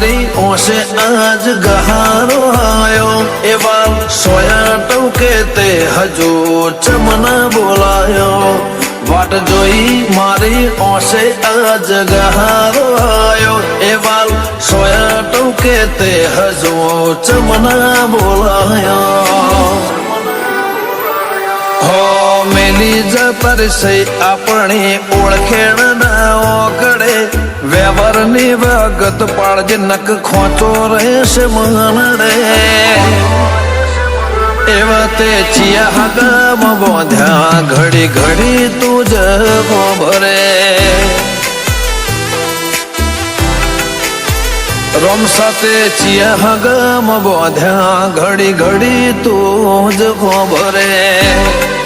મારી ઓશે આજ ગહારો આયો એવા સોયા ટવકે તે હજુ ચમના બોલાયો વાટ જોઈ મારી ઓશે આજ ગહારો આયો એવા સોયા ટવકે તે હજુ ચમના બોલાયો હો મેલી જતર છે આપણી ઓળખેણ ના ઓગળે વ્યવહારની વગત પાળજે નક ખોચો રહેશે મનડે એવા તે ચિયા ગામ બોધ્યા ઘડી ઘડી તું જ ભરે રોમ સાથે ચિયા ગામ બોધ્યા ઘડી ઘડી તું જ ભરે